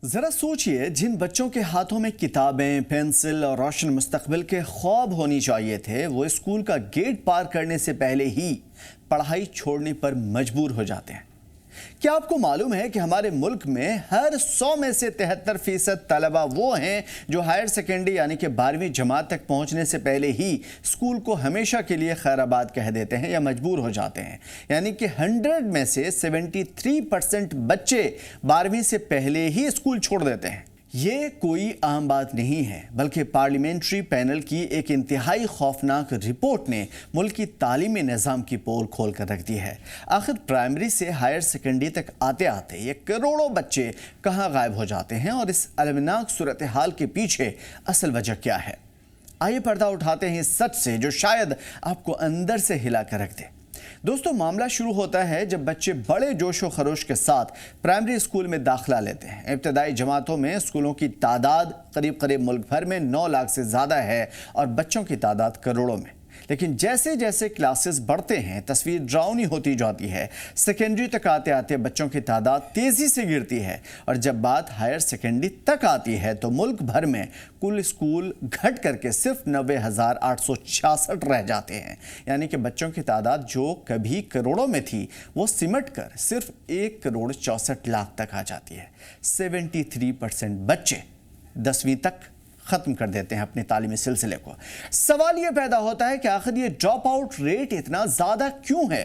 ذرا سوچئے، جن بچوں کے ہاتھوں میں کتابیں، پینسل اور روشن مستقبل کے خواب ہونی چاہیے تھے، وہ اسکول کا گیٹ پار کرنے سے پہلے ہی پڑھائی چھوڑنے پر مجبور ہو جاتے ہیں۔ کیا آپ کو معلوم ہے کہ ہمارے ملک میں ہر 100 میں سے 73% طلبہ وہ ہیں جو ہائر سیکنڈری یعنی کہ 12ویں جماعت تک پہنچنے سے پہلے ہی اسکول کو ہمیشہ کے لیے خیر آباد کہہ دیتے ہیں یا مجبور ہو جاتے ہیں۔ یعنی کہ 100 میں سے 73% بچے 12ویں سے پہلے ہی اسکول چھوڑ دیتے ہیں۔ یہ کوئی عام بات نہیں ہے، بلکہ پارلیمنٹری پینل کی ایک انتہائی خوفناک رپورٹ نے ملک کی تعلیمی نظام کی پول کھول کر رکھ دی ہے۔ آخر پرائمری سے ہائر سیکنڈری تک آتے آتے یہ کروڑوں بچے کہاں غائب ہو جاتے ہیں، اور اس المناک صورتحال کے پیچھے اصل وجہ کیا ہے؟ آئیے پردہ اٹھاتے ہیں اس سچ سے جو شاید آپ کو اندر سے ہلا کر رکھ دے۔ دوستو، معاملہ شروع ہوتا ہے جب بچے بڑے جوش و خروش کے ساتھ پرائمری اسکول میں داخلہ لیتے ہیں۔ ابتدائی جماعتوں میں اسکولوں کی تعداد قریب ملک بھر میں 9 لاکھ سے زیادہ ہے اور بچوں کی تعداد کروڑوں میں۔ لیکن جیسے جیسے کلاسز بڑھتے ہیں تصویر ڈراؤنی ہوتی جاتی ہے۔ سیکنڈری تک آتے آتے بچوں کی تعداد تیزی سے گرتی ہے، اور جب بات ہائر سیکنڈری تک آتی ہے تو ملک بھر میں کل اسکول گھٹ کر کے صرف 90,866 رہ جاتے ہیں۔ یعنی کہ بچوں کی تعداد جو کبھی کروڑوں میں تھی وہ سمٹ کر صرف 1,64,00,000 تک آ جاتی ہے۔ 73% بچے 10ویں تک ختم کر دیتے ہیں اپنے تعلیمی سلسلے کو۔ سوال یہ پیدا ہوتا ہے کہ آخر یہ ڈراپ آؤٹ ریٹ اتنا زیادہ کیوں ہے؟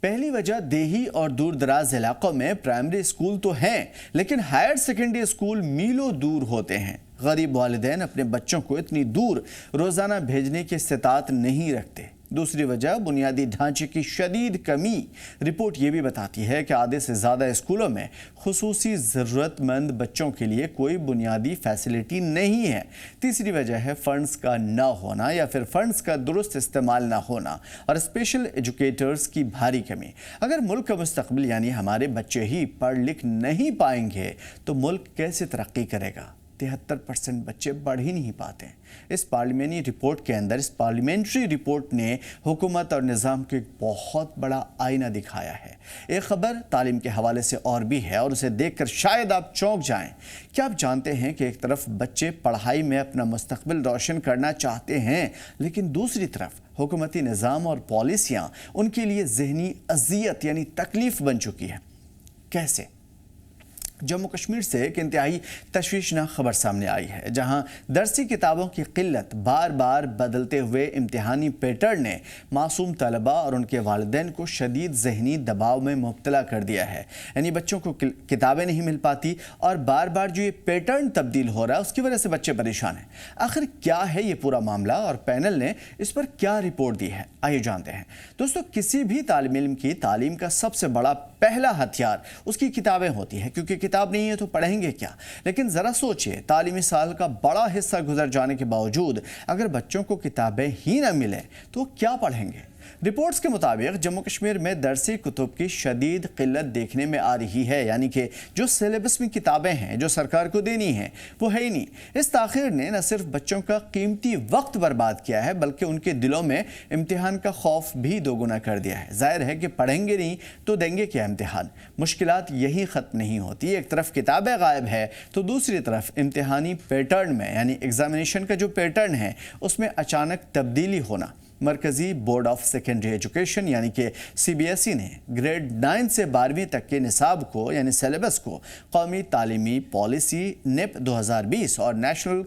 پہلی وجہ، دیہی اور دور دراز علاقوں میں پرائمری اسکول تو ہیں، لیکن ہائر سیکنڈری اسکول میلوں دور ہوتے ہیں۔ غریب والدین اپنے بچوں کو اتنی دور روزانہ بھیجنے کی استطاعت نہیں رکھتے۔ دوسری وجہ، بنیادی ڈھانچے کی شدید کمی۔ رپورٹ یہ بھی بتاتی ہے کہ آدھے سے زیادہ اسکولوں میں خصوصی ضرورت مند بچوں کے لیے کوئی بنیادی فیسلٹی نہیں ہے۔ تیسری وجہ ہے فنڈز کا نہ ہونا یا پھر فنڈز کا درست استعمال نہ ہونا اور اسپیشل ایجوکیٹرز کی بھاری کمی۔ اگر ملک کا مستقبل یعنی ہمارے بچے ہی پڑھ لکھ نہیں پائیں گے تو ملک کیسے ترقی کرے گا؟ 73% بچے پڑھ ہی نہیں پاتے۔ اس پارلیمنٹری رپورٹ نے حکومت اور نظام کو ایک بہت بڑا آئینہ دکھایا ہے۔ ایک خبر تعلیم کے حوالے سے اور بھی ہے، اور اسے دیکھ کر شاید آپ چونک جائیں۔ کیا آپ جانتے ہیں کہ ایک طرف بچے پڑھائی میں اپنا مستقبل روشن کرنا چاہتے ہیں، لیکن دوسری طرف حکومتی نظام اور پالیسیاں ان کے لیے ذہنی اذیت یعنی تکلیف بن چکی ہے؟ کیسے؟ جموں کشمیر سے ایک انتہائی تشویشناک خبر سامنے آئی ہے، جہاں درسی کتابوں کی قلت، بار بار بدلتے ہوئے امتحانی پیٹرن نے معصوم طلبہ اور ان کے والدین کو شدید ذہنی دباؤ میں مبتلا کر دیا ہے۔ یعنی بچوں کو کتابیں نہیں مل پاتی، اور بار بار جو یہ پیٹرن تبدیل ہو رہا ہے اس کی وجہ سے بچے پریشان ہیں۔ آخر کیا ہے یہ پورا معاملہ اور پینل نے اس پر کیا رپورٹ دی ہے؟ آئیے جانتے ہیں۔ دوستو، کسی بھی طالب علم کی تعلیم کا سب سے بڑا پہلا ہتھیار اس کی کتابیں ہوتی ہیں، کیونکہ کتاب نہیں ہے تو پڑھیں گے کیا؟ لیکن ذرا سوچئے، تعلیمی سال کا بڑا حصہ گزر جانے کے باوجود اگر بچوں کو کتابیں ہی نہ ملیں تو کیا پڑھیں گے؟ رپورٹس کے مطابق جموں کشمیر میں درسی کتب کی شدید قلت دیکھنے میں آ رہی ہے، یعنی کہ جو سلیبس میں کتابیں ہیں جو سرکار کو دینی ہیں وہ ہے ہی نہیں۔ اس تاخیر نے نہ صرف بچوں کا قیمتی وقت برباد کیا ہے بلکہ ان کے دلوں میں امتحان کا خوف بھی دوگنا کر دیا ہے۔ ظاہر ہے کہ پڑھیں گے نہیں تو دیں گے کیا امتحان؟ مشکلات یہی ختم نہیں ہوتی۔ ایک طرف کتابیں غائب ہے تو دوسری طرف امتحانی پیٹرن میں یعنی ایگزامینیشن کا جو پیٹرن ہے اس میں اچانک تبدیلی ہونا۔ مرکزی بورڈ آف سیکنڈری ایجوکیشن یعنی کہ CBSE نے گریڈ 9 سے 12ویں تک کے نصاب کو یعنی سلیبس کو قومی تعلیمی پالیسی NEP 2020 اور نیشنل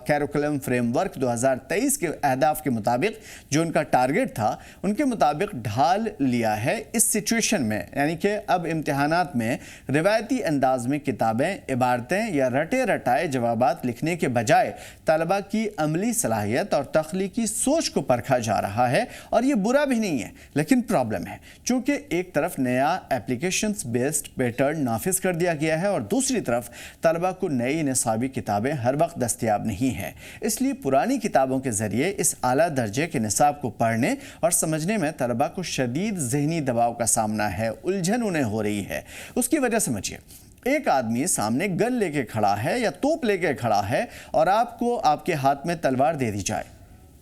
کیریکولم فریم ورک 2023 کے اہداف کے مطابق جو ان کا ٹارگٹ تھا ان کے مطابق ڈھال لیا ہے۔ اس سچویشن میں یعنی کہ اب امتحانات میں روایتی انداز میں کتابیں، عبارتیں یا رٹے رٹائے جوابات لکھنے کے بجائے طلبہ کی عملی صلاحیت اور تخلیقی سوچ کو پرکھا جا رہا ہے، اور یہ برا بھی نہیں ہے لیکن پرابلم ہے، چونکہ ایک طرف نیا ایپلیکیشنز بیسڈ پیٹرن نافذ کر دیا گیا ہے اور دوسری طرف طلبہ کو نئی نصابی کتابیں ہر وقت دستیاب نہیں ہے۔ اس لیے پرانی کتابوں کے ذریعے اس اعلیٰ درجے کے نصاب کو پڑھنے اور سمجھنے میں طلبہ کو شدید ذہنی دباؤ کا سامنا ہے، الجھن انہیں ہو رہی ہے۔ اس کی وجہ سمجھیے، ایک آدمی سامنے گن لے کے کھڑا ہے یا توپ لے کے کھڑا ہے اور آپ کو آپ کے ہاتھ میں تلوار دے دی جائے۔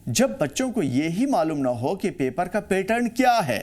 جب بچوں کو یہی معلوم نہ ہو کہ پیپر کا پیٹرن کیا ہے،